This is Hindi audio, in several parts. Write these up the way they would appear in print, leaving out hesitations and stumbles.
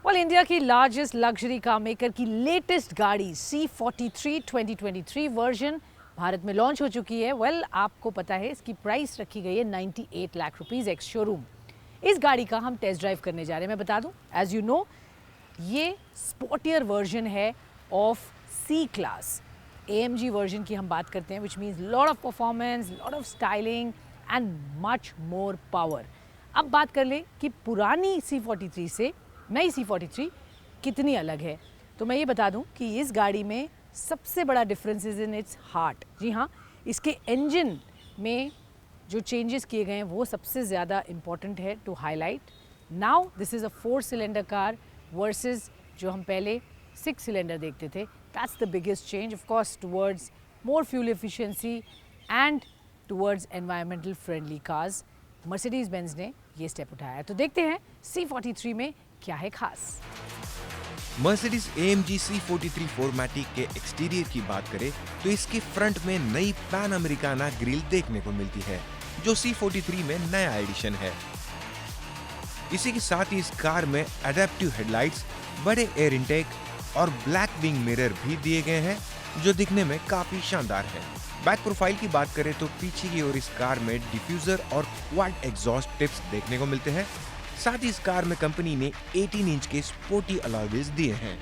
ऑल इंडिया की लार्जेस्ट लग्जरी कार मेकर की लेटेस्ट गाड़ी C43 2023 वर्जन भारत में लॉन्च हो चुकी है। आपको पता है इसकी प्राइस रखी गई है 98 लाख रुपीज़ एक्स शोरूम। इस गाड़ी का हम टेस्ट ड्राइव करने जा रहे हैं। मैं बता दूं, एज यू नो, ये स्पोर्टियर वर्जन है of C class. AMG version की हम बात करते हैं, which means lot of performance, lot of styling and much more power. अब बात कर ले कि पुरानी C43 से नई C43 कितनी अलग है। तो मैं ये बता दूं कि इस गाड़ी में सबसे बड़ा difference is in its heart. जी हाँ, इसके इंजन में जो चेंजेस किए गए हैं वो सबसे ज़्यादा इम्पॉर्टेंट है to highlight. Now this is a 4 cylinder car versus जो हम पहले 6 सिलेंडर देखते थे। That's the biggest change, of course, towards more fuel efficiency and towards environmental friendly cars. Mercedes Benz ने ये स्टेप उठाया है। तो देखते हैं C43 में क्या है खास। मर्सिडीज AMG C43 4MATIC के एक्सटीरियर की बात करें तो इसके फ्रंट में नई पैन अमेरिकाना ग्रिल देखने को मिलती है, जो C43 में नया एडिशन है। इसी के साथ ही इस कार में एडेप्टिव हेडलाइट्स, बड़े एयर इनटेक और ब्लैक विंग मिरर भी दिए गए हैं, जो दिखने में काफी शानदार है। बैक प्रोफाइल की बात करें तो पीछे की ओर इस कार में डिफ्यूजर और क्वाड एग्जॉस्ट टिप्स देखने को मिलते हैं। साथ ही इस कार में कंपनी ने 18 इंच के स्पोर्टी अलॉय व्हील्स दिए हैं।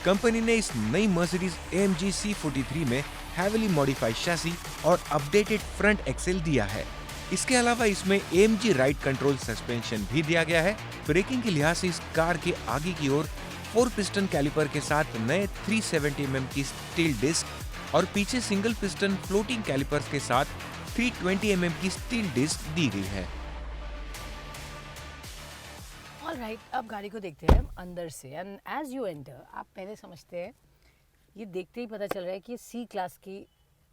कंपनी ने इस नई मर्सिडीज AMG C43 में हेवीली मॉडिफाइड चैसी और अपडेटेड फ्रंट एक्सेल दिया है। इसके अलावा इसमें AMG राइड कंट्रोल सस्पेंशन भी दिया गया है। ब्रेकिंग के लिहाज से इस कार के आगे की ओर 4 पिस्टन कैलिपर के साथ नए 370 mm की स्टील डिस्क और पीछे सिंगल पिस्टन फ्लोटिंग कैलिपर्स के साथ 320 mm की स्टील डिस्क दी गई है। ऑलराइट, अब गाड़ी को देखते हैं हम अंदर से। एंड एज यू एंटर, आप पहले समझते हैं, ये देखते ही पता चल रहा है कि C क्लास की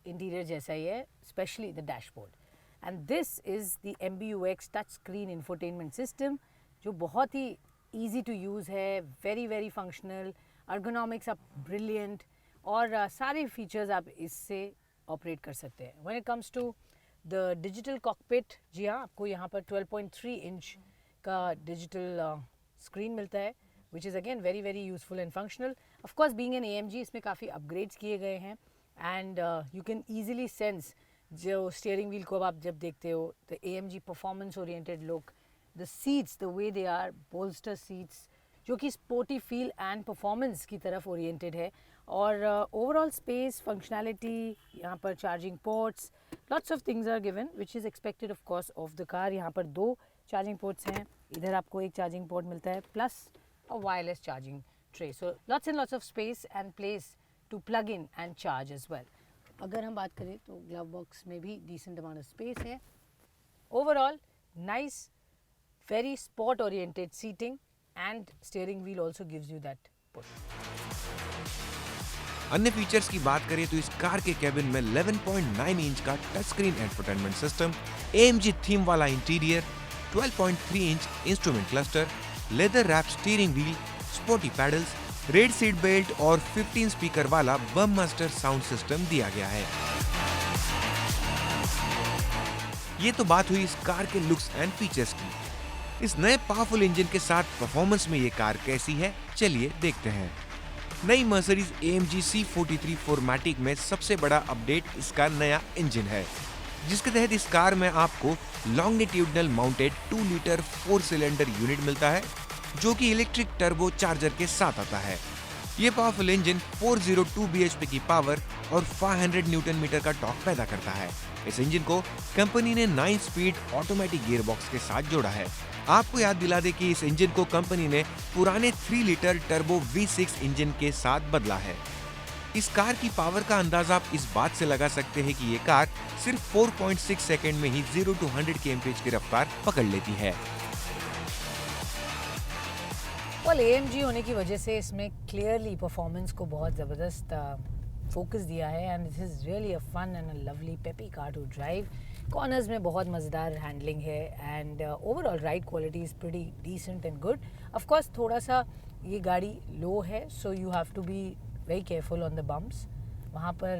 इंटीरियर जैसा ही है, specially the dashboard. And this is the MBUX touch screen infotainment system, जो बहुत ही ईजी टू यूज़ है, वेरी वेरी फंक्शनल, अर्गोनॉमिक्स आप ब्रिलियंट, और सारे फीचर्स आप इससे ऑपरेट कर सकते हैं। When it comes to the digital cockpit, जी हाँ, आपको यहाँ पर 12.3 इंच का डिजिटल स्क्रीन मिलता है, which is again very very useful and functional. Of course, being an AMG, इसमें काफ़ी अपग्रेड्स किए गए हैं and you can easily sense, जो स्टीयरिंग व्हील को आप जब देखते हो, the AMG performance oriented look, the seats, the way they are bolster seats, जो कि स्पोर्टी फील एंड परफॉर्मेंस की तरफ ओरिएंटेड है। और ओवरऑल स्पेस, फंक्शनैलिटी, यहाँ पर charging ports, lots of things are given which is expected of course of the car. यहाँ पर 2 चार्जिंग पोर्ट्स हैं, इधर आपको एक चार्जिंग पोर्ट मिलता है plus a wireless charging tray. So lots and lots of space and place to plug in and charge as well. अगर हम बात करें तो ग्लव बॉक्स में भी डिसेंट अमाउंट ऑफ स्पेस है। Overall nice, very sport oriented seating, and steering wheel also gives you that push. अन्य फीचर्स की बात करें तो इस कार के केबिन में 11.9 इंच का touch screen entertainment system, AMG theme वाला interior, 12.3 inch instrument cluster, leather wrap steering wheel, sporty paddles, red seat belt और 15 स्पीकर वाला बम मास्टर साउंड सिस्टम दिया गया है। ये तो बात हुई इस कार के लुक्स एंड फीचर्स की। इस नए पावरफुल इंजन के साथ परफॉर्मेंस में ये कार कैसी है, चलिए देखते हैं। नई मर्सिडीज AMG C43 4MATIC में सबसे बड़ा अपडेट इसका नया इंजन है, जिसके तहत इस कार में आपको longitudinal mounted 2 litre 4 cylinder unit मिलता है, जो कि इलेक्ट्रिक टर्बो चार्जर के साथ आता है। ये पावरफुल इंजन 402 bhp की पावर और 500 न्यूटन मीटर का टॉर्क पैदा करता है। इस इंजन को कंपनी ने 9 स्पीड ऑटोमेटिक गियरबॉक्स के साथ जोड़ा है। आपको याद दिला दे कि इस इंजन को कंपनी ने पुराने 3 लीटर टर्बो V6 इंजन के साथ बदला है। इस कार की पावर का अंदाजा आप इस बात से लगा सकते हैं कि ये कार सिर्फ 4.6 सेकंड में ही 0 to 100 kmph की रफ्तार पकड़ लेती है। AMG होने की वजह से इसमें क्लियरली परफॉर्मेंस को बहुत ज़बरदस्त फोकस दिया है and this is really a fun and a lovely peppy car to drive. Corners में बहुत मज़ेदार हैंडलिंग है and overall ride quality is pretty decent and good. Of course थोड़ा सा ये गाड़ी लो है, so you have to be very careful on the bumps. वहाँ पर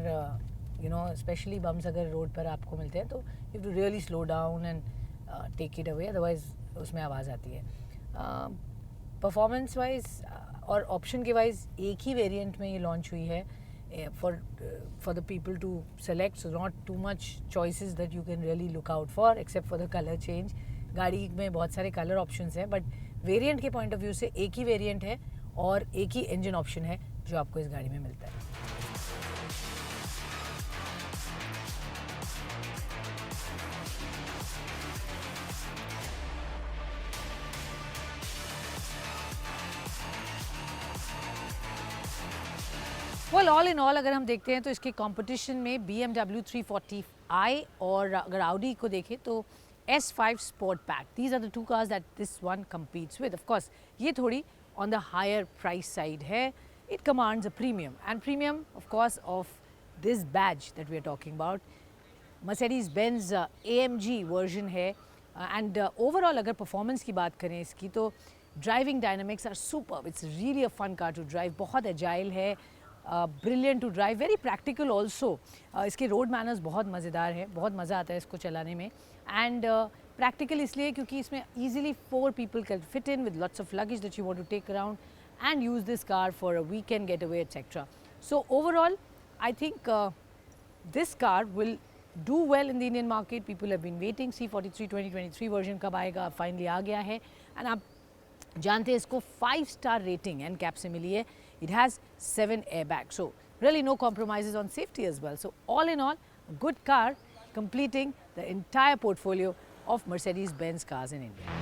यू नो, स्पेशली बम्प्स अगर रोड पर आपको मिलते हैं तो you have to really slow down and take it away, otherwise उसमें आवाज़ आती है. परफॉर्मेंस वाइज और ऑप्शन के वाइज एक ही वेरिएंट में ये लॉन्च हुई है for the people to select, so not too much choices that you can really look out for except for the color change. गाड़ी में बहुत सारे कलर ऑप्शंस हैं, बट वेरिएंट के पॉइंट ऑफ व्यू से एक ही वेरिएंट है और एक ही इंजन ऑप्शन है जो आपको इस गाड़ी में मिलता है. Well, all in all अगर हम देखते हैं तो इसके कंपटीशन में BMW 340i और अगर Audi को देखें तो S5 Sport Pack. These are the two cars that this one competes with. Of course, ये थोड़ी on the higher price side है. It commands a premium, and premium of course of this badge that we are talking about. Mercedes-Benz AMG version है, and overall अगर performance की बात करें इसकी तो driving dynamics are superb. It's really a fun car to drive. बहुत agile है, brilliant to drive, very practical also. इसके रोड मैनर्स बहुत मज़ेदार है, बहुत मज़ा आता है इसको चलाने में. एंड प्रैक्टिकल इसलिए क्योंकि इसमें easily 4 people can fit in with lots of luggage that you want to take around and use this car for a weekend getaway etcetera. So overall I think this car will do well in the Indian market. People have been waiting. C43 2023 version कब आएगा, फाइनली आ गया है. एंड आप जानते हैं इसको 5-star रेटिंग एंड कैप से मिली है. It has 7 airbags, so really no compromises on safety as well. So all in all, a good car completing the entire portfolio of Mercedes-Benz cars in India.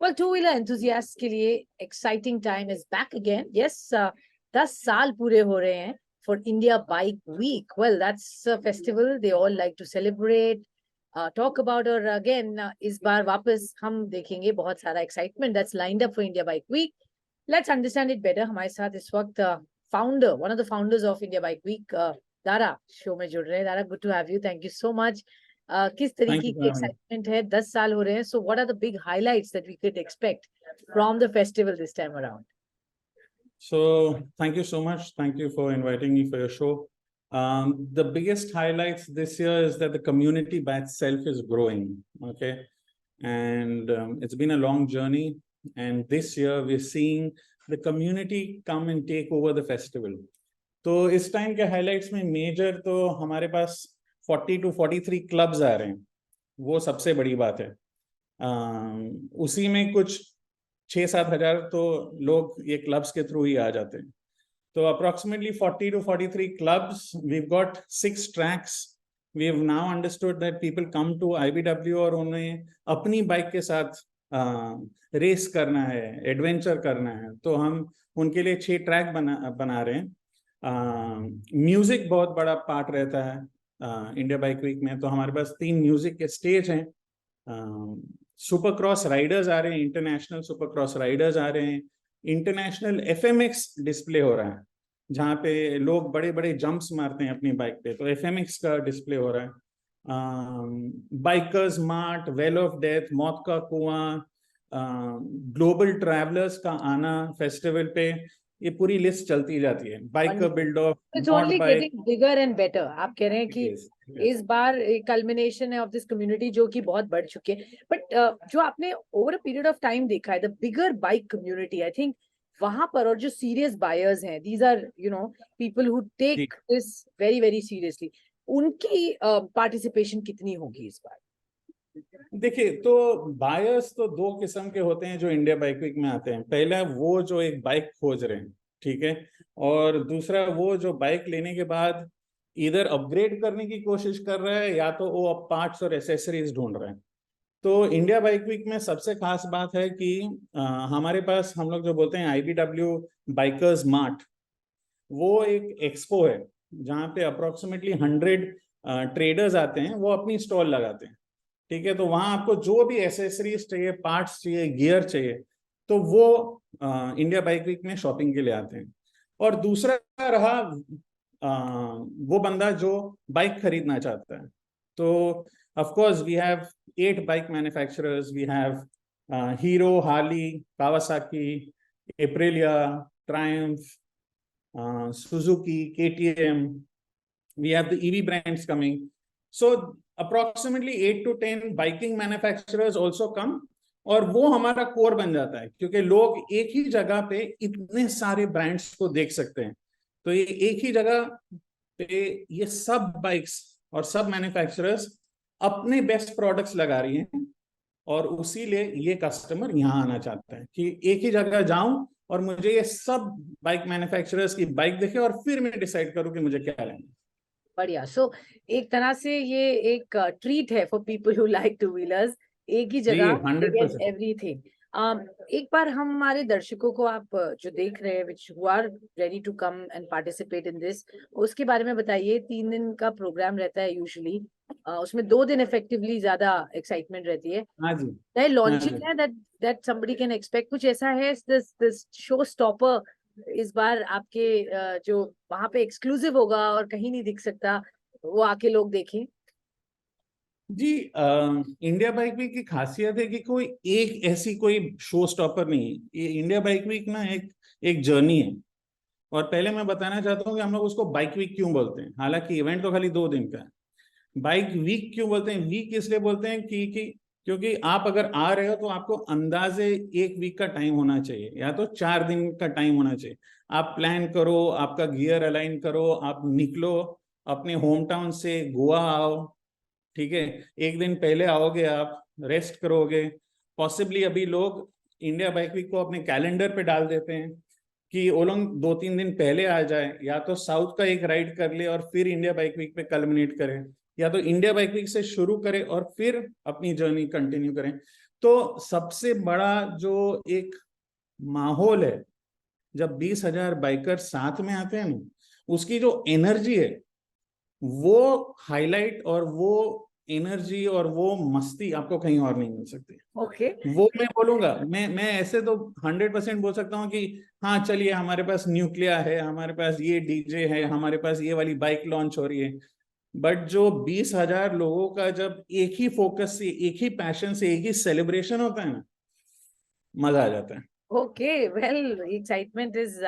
Well, two-wheeler enthusiasts के लिए exciting time is back again. Yes, 10 साल पूरे हो रहे हैं for India Bike Week. Well, that's a festival they all like to celebrate, talk about. और again इस बार वापस हम देखेंगे बहुत सारा excitement that's lined up for India Bike Week. Let's understand it better. हमारे साथ इस वक्त founder, one of the founders of India Bike Week, Dara show में जुड़ रहे हैं. Dara, good to have you. Thank you so much. किस तरीके की एक्साइटमेंट है, 10 साल हो रहे हैं, so what are the big highlights that we could expect from the festival this time around? So thank you so much. Thank you for inviting me for your show. The biggest highlights this year is that the community by itself is growing. Okay, and it's been a long journey. And this year we're seeing the community come and take over the festival. तो इस टाइम के highlights में major तो हमारे पास 40 to 43 क्लब्स आ रहे हैं, वो सबसे बड़ी बात है. उसी में कुछ 6-7 हज़ार तो लोग ये क्लब्स के थ्रू ही आ जाते हैं. तो approximately 40 to 43 clubs. We've got 6 tracks. We have now understood that people come to IBW और उन्हें अपनी बाइक के साथ रेस करना है, एडवेंचर करना है, तो हम उनके लिए 6 ट्रैक बना रहे हैं. म्यूजिक बहुत बड़ा पार्ट रहता है इंडिया बाइक वीक में. तो हमारे पास 3 म्यूजिक के स्टेज हैं. सुपर क्रॉस राइडर्स आ रहे हैं, इंटरनेशनल सुपर क्रॉस राइडर्स आ रहे हैं. इंटरनेशनल FMX डिस्प्ले हो रहा है जहाँ पे लोग बड़े बड़े जंप्स मारते हैं अपनी बाइक पे, तो FMX का डिस्प्ले हो रहा है. Bikers mart, well of death, मौत का कुआं, ग्लोबल ट्रैवलर्स का आना फेस्टिवल पे, ये पूरी लिस्ट चलती जाती है. Biker build off, it's only getting bigger and better. आप कह रहे हैं कि इस बार कल्मिनेशन है ऑफ दिस कम्युनिटी जो कि बहुत बढ़ चुके हैं. बट जो आपने over a period of time देखा है, the bigger bike community, I think वहां पर, और जो सीरियस बायर्स हैं, these are you know people who take this very very seriously, उनकी पार्टिसिपेशन कितनी होगी इस बार? देखिए, तो बायर्स तो 2 किस्म के होते हैं जो इंडिया बाइक वीक में आते हैं. पहला वो जो एक बाइक खोज रहे हैं, ठीक है, और दूसरा वो जो बाइक लेने के बाद इधर अपग्रेड करने की कोशिश कर रहा है या तो वो अब पार्ट्स और एसेसरीज ढूंढ रहे हैं. तो इंडिया बाइक वीक में सबसे खास बात है कि हमारे पास, हम लोग जो बोलते हैं IBW बाइकर्स मार्ट, वो एक एक्सपो है जहाँ पे अप्रोक्सीमेटली 100 ट्रेडर्स आते हैं, वो अपनी स्टॉल लगाते हैं. ठीक है, तो वहां आपको जो भी एसेसरीज चाहिए, पार्ट्स चाहिए, गियर चाहिए, तो वो इंडिया बाइक वीक में शॉपिंग के लिए आते हैं. और दूसरा रहा वो बंदा जो बाइक खरीदना चाहता है. So, of course, we have 8 bike manufacturers. We have Hero, Harley, Kawasaki, Aprilia, Triumph, Suzuki, KTM. We have the EV brands coming. So approximately 8 to 10 biking manufacturers also come, और वो हमारा कोर बन जाता है क्योंकि लोग एक ही जगह पे इतने सारे ब्रांड्स को देख सकते हैं. तो ये एक ही जगह पे ये सब बाइक्स और सब मैन्युफैक्चरर्स अपने बेस्ट प्रोडक्ट्स लगा रही हैं, और उसीलिए ये कस्टमर यहाँ आना चाहता है कि एक ही जगह जाऊं और मुझे ये सब बाइक मैन्युफैक्चरर्स की बाइक दिखे और फिर मैं डिसाइड करूं कि मुझे क्या लेना है. बढ़िया. सो एक तरह से ये एक ट्रीट है for people who like two wheelers. एक ही जगह 100%. एवरीथिंग. एक बार हम हमारे दर्शकों को, आप जो देख रहे हैं, which who are ready to come and participate in this, उसके बारे में बताइए. 3 दिन का प्रोग्राम रहता है यूजुअली. उसमें 2 दिन इफेक्टिवली ज्यादा एक्साइटमेंट रहती है. हाँ जी. नए लॉन्चिंग है that somebody can expect. कुछ ऐसा है this शो स्टॉपर इस बार आपके जो वहां पे एक्सक्लूसिव होगा और कहीं नहीं दिख सकता, वो आके लोग देखें? जी, इंडिया बाइक वीक की खासियत है कि कोई एक ऐसी कोई शो स्टॉपर नहीं है. ये इंडिया बाइक वीक ना एक जर्नी है. और पहले मैं बताना चाहता हूँ कि हम लोग उसको बाइक वीक क्यों बोलते हैं. हालांकि इवेंट तो खाली 2 दिन का है. बाइक वीक क्यों बोलते हैं, वीक इसलिए बोलते हैं कि क्योंकि आप अगर आ रहे हो तो आपको अंदाजे 1 वीक का टाइम होना चाहिए, या तो 4 दिन का टाइम होना चाहिए. आप प्लान करो, आपका गियर अलाइन करो, आप निकलो अपने होम टाउन से, गोवा आओ, ठीक है. 1 दिन पहले आओगे, आप रेस्ट करोगे. पॉसिबली अभी लोग इंडिया बाइक वीक को अपने कैलेंडर पे डाल देते हैं कि वो लोग 2-3 दिन पहले आ जाए, या तो साउथ का एक राइड कर ले और फिर इंडिया बाइक वीक पे कल्मिनेट करें, या तो इंडिया बाइक वीक से शुरू करें और फिर अपनी जर्नी कंटिन्यू करें. तो सबसे बड़ा जो एक माहौल है जब 20,000 बाइकर साथ में आते हैं ना, उसकी जो एनर्जी है वो हाईलाइट, और वो एनर्जी और वो मस्ती आपको कहीं और नहीं मिल सकती. ओके. वो मैं बोलूंगा, मैं ऐसे तो 100% बोल सकता हूँ कि हाँ चलिए हमारे पास न्यूक्लिया है, हमारे पास ये डीजे है, हमारे पास ये वाली बाइक लॉन्च हो रही है. बट जो 20,000 लोगों का जब एक ही फोकस से, एक ही पैशन से, एक ही सेलिब्रेशन होता है ना, मजा आ जाता है. Okay. Well, excitement is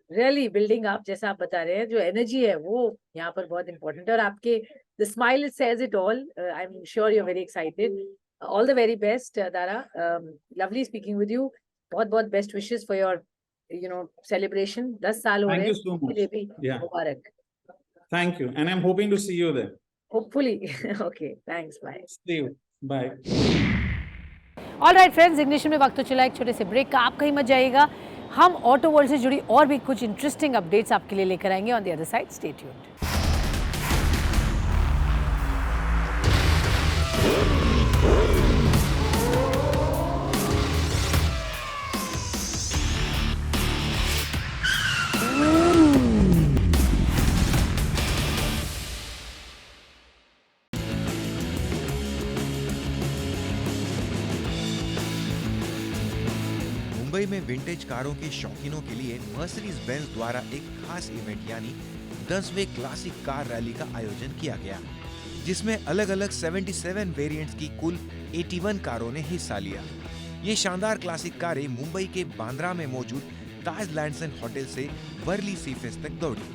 really building up. जैसा आप बता रहे हैं, जो एनर्जी है वो यहाँ पर बहुत इंपॉर्टेंट है. और आपके the smile says it all. I am sure you are very excited. All the very best Dara. Lovely speaking with you. बहुत बहुत best wishes for your celebration. 10 साल हो रहे Thank हैं you so उसके much. लिए भी Yeah. Mubarak. Thank you, and I'm hoping to see you there. Hopefully. Okay, thanks. Bye. See you. Bye. All right friends, ignition में वक्त तो चला एक छोटे से ब्रेक का. आप कहीं मत जाइएगा. हम ऑटो वर्ल्ड से जुड़ी और भी कुछ इंटरेस्टिंग अपडेट्स आपके लिए लेकर आएंगे. On the other side, stay tuned. Mumbai में विंटेज कारों के शौकीनों के लिए मर्सिडीज बेंज द्वारा एक खास इवेंट यानी 10वें क्लासिक कार रैली का आयोजन किया गया, जिसमें अलग अलग 77 वेरिएंट्स की कुल 81 कारों ने हिस्सा लिया. ये शानदार क्लासिक कारें मुंबई के बांद्रा में मौजूद ताज लैंड्स एंड होटल से वर्ली सीफेस तक दौड़ी.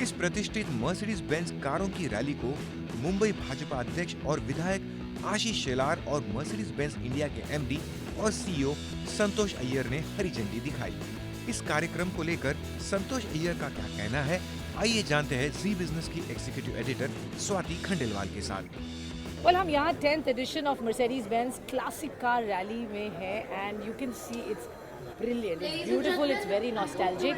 इस प्रतिष्ठित मर्सिडीज बेंज कारों की रैली को मुंबई भाजपा अध्यक्ष और विधायक आशीष शेलार और मर्सिडीज बेंज इंडिया के एमडी और सीईओ संतोष अय्यर ने हरी झंडी दिखाई. इस कार्यक्रम को लेकर संतोष अय्यर का क्या कहना है, आइए जानते हैं जी बिजनेस की एग्जीक्यूटिव एडिटर स्वाति खंडेलवाल के साथ. वेल, हम यहाँ 10th edition of Mercedes Benz classic car rally में है and you can see it's brilliant, it's beautiful, it's very nostalgic.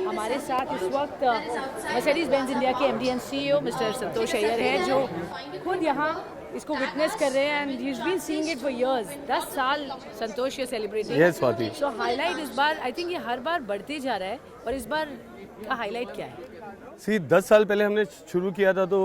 हमारे साथ इस वक्त मर्सिडीज बेंज इंडिया के MD and CEO mister Santosh Iyer हैं, जो खुद यहाँ इसको विटनेस कर रहे हैं and he has been seeing it for years. 10 साल संतोष ये सेलिब्रेटिंग. यस स्वाति. सो हाईलाइट इस बार, आई थिंक ये हर बार बढ़ते जा रहा है, और इस बार का हाईलाइट क्या है? सी 10 साल पहले हमने शुरू किया था तो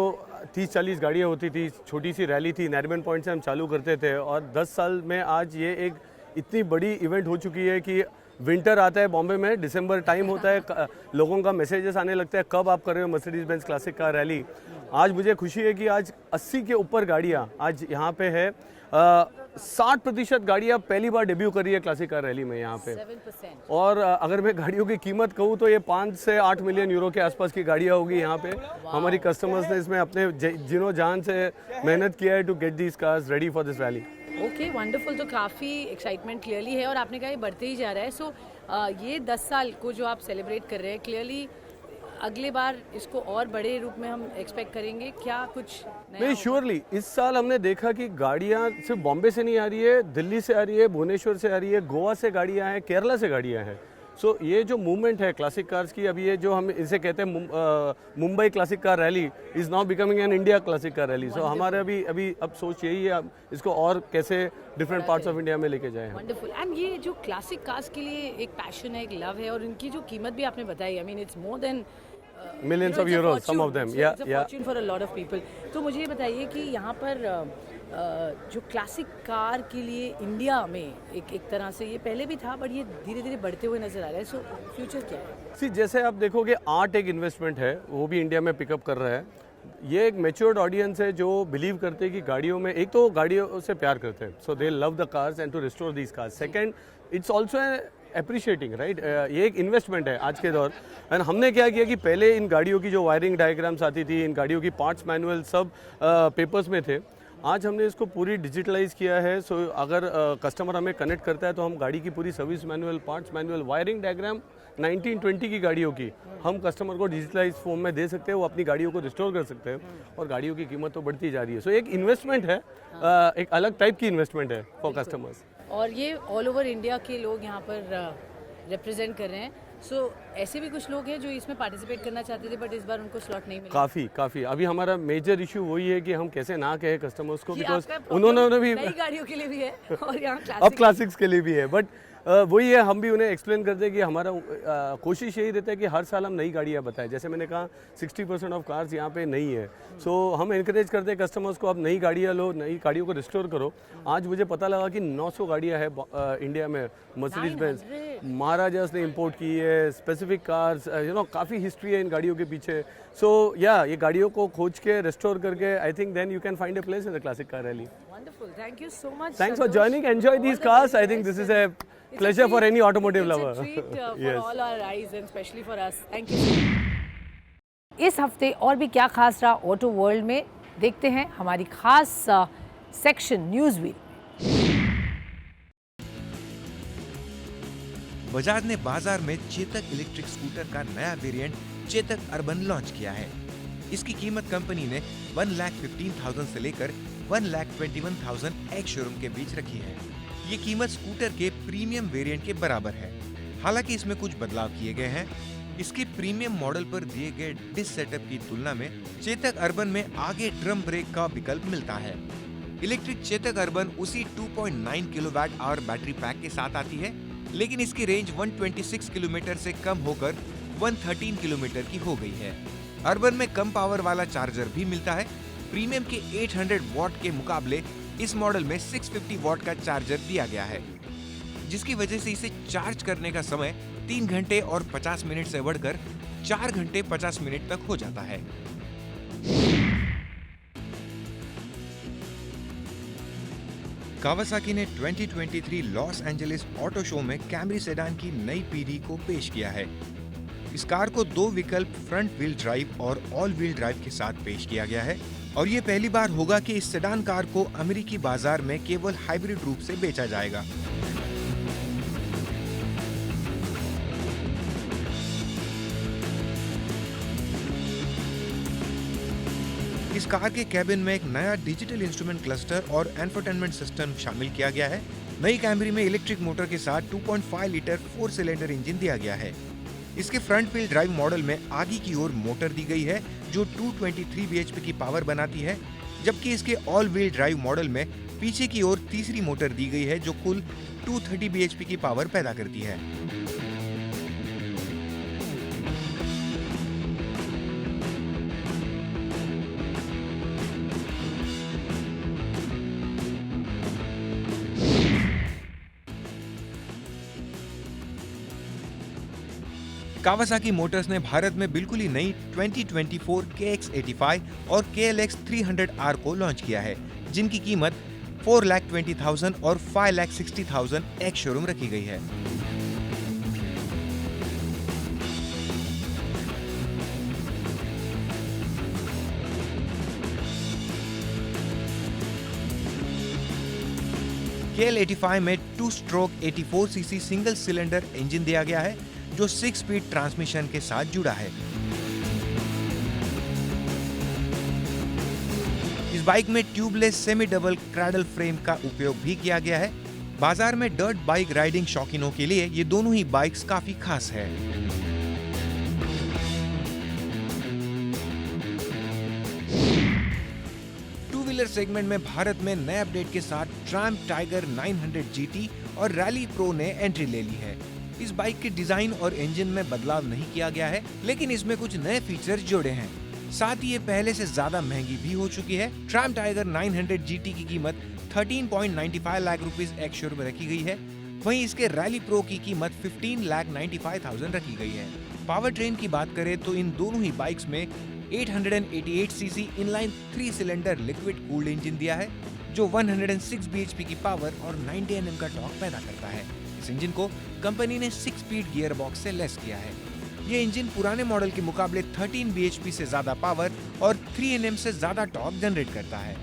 30-40 गाड़ियाँ होती थी, छोटी सी रैली थी, नैरिमन पॉइंट से हम चालू करते थे. और 10 साल में आज ये एक इतनी बड़ी इवेंट हो चुकी है कि विंटर आता है बॉम्बे में, दिसंबर टाइम होता है, लोगों का मैसेजेस आने लगता है कब आप कर रहे हो Mercedes Benz classic car rally. आज मुझे खुशी है कि आज 80 के ऊपर गाड़ियाँ आज यहाँ पे है। 60% गाड़ियाँ पहली बार डेब्यू कर रही है क्लासिक कार रैली में यहाँ पे। 7%। और अगर मैं गाड़ियों की कीमत कहूँ तो ये 5 से 8 मिलियन यूरो के आसपास की गाड़ियाँ होगी यहाँ पे। हमारी कस्टमर्स ने इसमें अपने जिनो जान से मेहनत किया है to get these cars ready for this rally. Okay wonderful, तो काफ़ी एक्साइटमेंट क्लियरली है और आपने कहा ये बढ़ते ही जा रहा है। सो ये 10 साल को जो आप सेलिब्रेट कर रहे हैं, क्लियरली अगले बार इसको और बड़े रूप में हम एक्सपेक्ट करेंगे, क्या कुछ नया नहीं, होगा? श्योरली इस साल हमने देखा कि गाड़ियाँ सिर्फ बॉम्बे से नहीं आ रही है, दिल्ली से आ रही है, भुवनेश्वर से आ रही है, गोवा से गाड़ियाँ हैं, केरला से गाड़ियाँ हैं। सो ये जो मूवमेंट है क्लासिक कार्स की, अभी ये जो हम इसे कहते हैं Mumbai classic car rally is now becoming an India classic car rally. So हमारे अभी अब सोच यही है इसको और कैसे डिफरेंट पार्ट्स ऑफ इंडिया में लेके जाएं। वंडरफुल। एंड ये जो क्लासिक कार्स के लिए एक पैशन है, एक लव है, और उनकी जो कीमत भी आपने बताई, I mean it's more than Millions of euros, some of them, yeah, yeah. fortune for a lot of people. तो मुझे ये बताइए कि यहाँ पर जो क्लासिक कार के लिए इंडिया में एक तरह से ये पहले भी था, बट ये धीरे धीरे बढ़ते हुए नजर आ रहा है। सो फ्यूचर क्या है? सी, जैसे आप देखोगे आर्ट एक इन्वेस्टमेंट है, वो भी इंडिया में पिकअप कर रहा है। ये एक मैच्योर्ड ऑडियंस है जो बिलीव करते हैं कि गाड़ियों में, एक तो गाड़ियों से प्यार करते हैं, so they love the cars and to restore these cars. Second, it's also appreciating, right? ये एक इन्वेस्टमेंट है आज के दौर। एंड हमने क्या किया कि पहले इन गाड़ियों की जो वायरिंग डायग्राम्स आती थी, इन गाड़ियों की पार्ट्स मैनुअल सब पेपर्स में थे। आज हमने इसको पूरी डिजिटलाइज किया है। सो अगर कस्टमर हमें कनेक्ट करता है तो हम गाड़ी की पूरी service manual, parts manual, wiring diagram 1920 की गाड़ियों की हम कस्टमर को डिजिटलाइज फॉर्म में दे सकते हैं। वो अपनी गाड़ियों को रिस्टोर कर सकते हैं और गाड़ियों की कीमत तो बढ़ती जा रही है। सो एक इन्वेस्टमेंट है, एक अलग टाइप की इन्वेस्टमेंट है फॉर कस्टमर्स। और ये ऑल ओवर इंडिया के लोग यहाँ पर रिप्रेजेंट कर रहे हैं। सो ऐसे भी कुछ लोग हैं जो इसमें पार्टिसिपेट करना चाहते थे, बट इस बार उनको स्लॉट नहीं मिला। काफ़ी अभी हमारा मेजर इशू वही है कि हम कैसे ना कहें कस्टमर्स को, जी, बिकॉज आपका problem उन्होंने भी नई गाड़ियों के लिए भी है और यहाँ अब क्लासिक्स के लिए भी है। बट वही है, हम भी उन्हें एक्सप्लेन करते हैं कि हमारा कोशिश यही रहता है कि हर साल हम नई गाड़ियाँ बताएं। जैसे मैंने कहा 60% ऑफ कार्स यहाँ पे नई है। सो हम एनकरेज करते हैं कस्टमर्स को, अब नई गाड़ियाँ लो, नई गाड़ियों को रिस्टोर करो। आज मुझे पता लगा कि 900 गाड़ियाँ है इंडिया में मर्सिडीज बेंज, महाराजास ने इंपोर्ट की है, स्पेसिफिक कार्स, काफ़ी हिस्ट्री है इन गाड़ियों के पीछे। सो ये गाड़ियों को खोज के रिस्टोर करके I think then you can find a place in the classic car rally. Wonderful. Thank you so much. Thanks for Santosh. joining. Enjoy All these the cars. very I think best. this is a It's pleasure for treat. any automotive It's lover. a treat for Yes. all our eyes and especially for us. Thank you. इस हफ्ते और भी क्या खास रहा ऑटो वर्ल्ड में, देखते हैं हमारी खास सेक्शन न्यूज़ व्हील। बजाज ने बाजार में चेतक इलेक्ट्रिक स्कूटर का नया वेरिएंट चेतक अर्बन लॉन्च किया है। इसकी कीमत कंपनी ने 1,15,000 से लेकर 1,21,000 एक्स शोरूम के बीच रखी है। ये कीमत स्कूटर के प्रीमियम वेरिएंट के बराबर है। हालांकि इसमें कुछ बदलाव किए गए हैं। इसके प्रीमियम मॉडल पर दिए गए डिस्क सेटअप की तुलना में चेतक अर्बन में आगे ड्रम ब्रेक का विकल्प मिलता है। इलेक्ट्रिक चेतक अर्बन उसी 2.9 किलोवाट आवर बैटरी पैक के साथ आती है, लेकिन इसकी रेंज 126 किलोमीटर से कम होकर 113 किलोमीटर की हो गई है। अर्बन में कम पावर वाला चार्जर भी मिलता है। प्रीमियम के 800 वॉट के मुकाबले इस मॉडल में 650 वॉट का चार्जर दिया गया है, जिसकी वजह से इसे चार्ज करने का समय 3 घंटे और 50 मिनट से बढ़कर 4 घंटे 50 मिनट तक हो जाता है। कावासाकी ने 2023 लॉस एंजलिस ऑटो शो में कैमरी सेडान की नई पीढ़ी को पेश किया है। इस कार को 2 विकल्प फ्रंट व्हील ड्राइव और ऑल व्हील ड्राइव के साथ पेश किया गया है और ये पहली बार होगा कि इस सेडान कार को अमेरिकी बाजार में केवल हाइब्रिड रूप से बेचा जाएगा। इस कार के कैबिन में एक नया डिजिटल इंस्ट्रूमेंट क्लस्टर और एंटरटेनमेंट सिस्टम शामिल किया गया है। नई कैमरी में इलेक्ट्रिक मोटर के साथ 2.5 लीटर 4 सिलेंडर इंजन दिया गया है। इसके फ्रंट व्हील ड्राइव मॉडल में आगे की ओर मोटर दी गई है जो 223 bhp की पावर बनाती है, जबकि इसके ऑल व्हील ड्राइव मॉडल में पीछे की ओर तीसरी मोटर दी गई है जो कुल 230 bhp की पावर पैदा करती है। कावासाकी मोटर्स ने भारत में बिल्कुल ही नई 2024 KX85 और KLX 300R को लॉन्च किया है, जिनकी कीमत 4,20,000 और 5,60,000 एक्स शोरूम रखी गई है। KL85 में 2 stroke 84 CC single cylinder engine दिया गया है, जो 6 स्पीड ट्रांसमिशन के साथ जुड़ा है। इस बाइक में tubeless semi double cradle frame का उपयोग भी किया गया है। बाजार में डर्ट बाइक राइडिंग शौकीनों के लिए ये दोनों ही बाइक्स काफी खास है। टू व्हीलर सेगमेंट में भारत में नए अपडेट के साथ ट्रैम्प टाइगर 900 GT और रैली प्रो ने एंट्री ले ली है। इस बाइक के डिजाइन और इंजन में बदलाव नहीं किया गया है, लेकिन इसमें कुछ नए फीचर्स जोड़े हैं। साथ ही ये पहले से ज्यादा महंगी भी हो चुकी है। ट्रैम्प टाइगर 900 GT की कीमत 13.95 लाख रुपीस एक्स शोरूम रखी गई है। वहीं इसके रैली प्रो की कीमत 15,95,000 रखी गई है। पावर ट्रेन की बात करें तो इन दोनों ही बाइक्स में 888 CC inline 3 cylinder liquid cooled engine दिया है, जो 106 bhp की पावर और 90 Nm का टॉर्क पैदा करता है। इस इंजन को कंपनी ने 6 स्पीड गियर बॉक्स से लेस किया है। ये इंजन पुराने मॉडल के मुकाबले 13 bhp से ज्यादा पावर और 3 Nm से ज्यादा टॉर्क जनरेट करता है।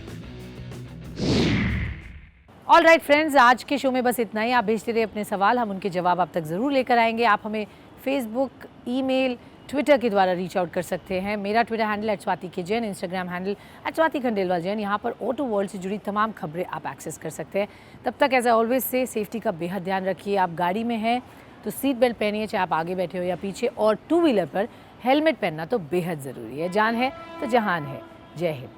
ऑल राइट फ्रेंड्स, आज के शो में बस इतना ही। आप भेजते रहे अपने सवाल, हम उनके जवाब आप तक ज़रूर लेकर आएंगे। आप हमें फेसबुक, ईमेल, ट्विटर के द्वारा रीच आउट कर सकते हैं। मेरा ट्विटर हैंडल @स्वाति_जैन, इंस्टाग्राम हैंडल @स्वाति_खंडेलवाल। यहाँ पर ऑटो वर्ल्ड से जुड़ी तमाम खबरें आप एक्सेस कर सकते हैं। तब तक एज ऑलवेज से सेफ्टी का बेहद ध्यान रखिए। आप गाड़ी में हैं तो सीट बेल्ट पहनिए, चाहे आप आगे बैठे हो या पीछे, और टू व्हीलर पर हेलमेट पहनना तो बेहद ज़रूरी है। जान है तो जहान है। जय हिंद।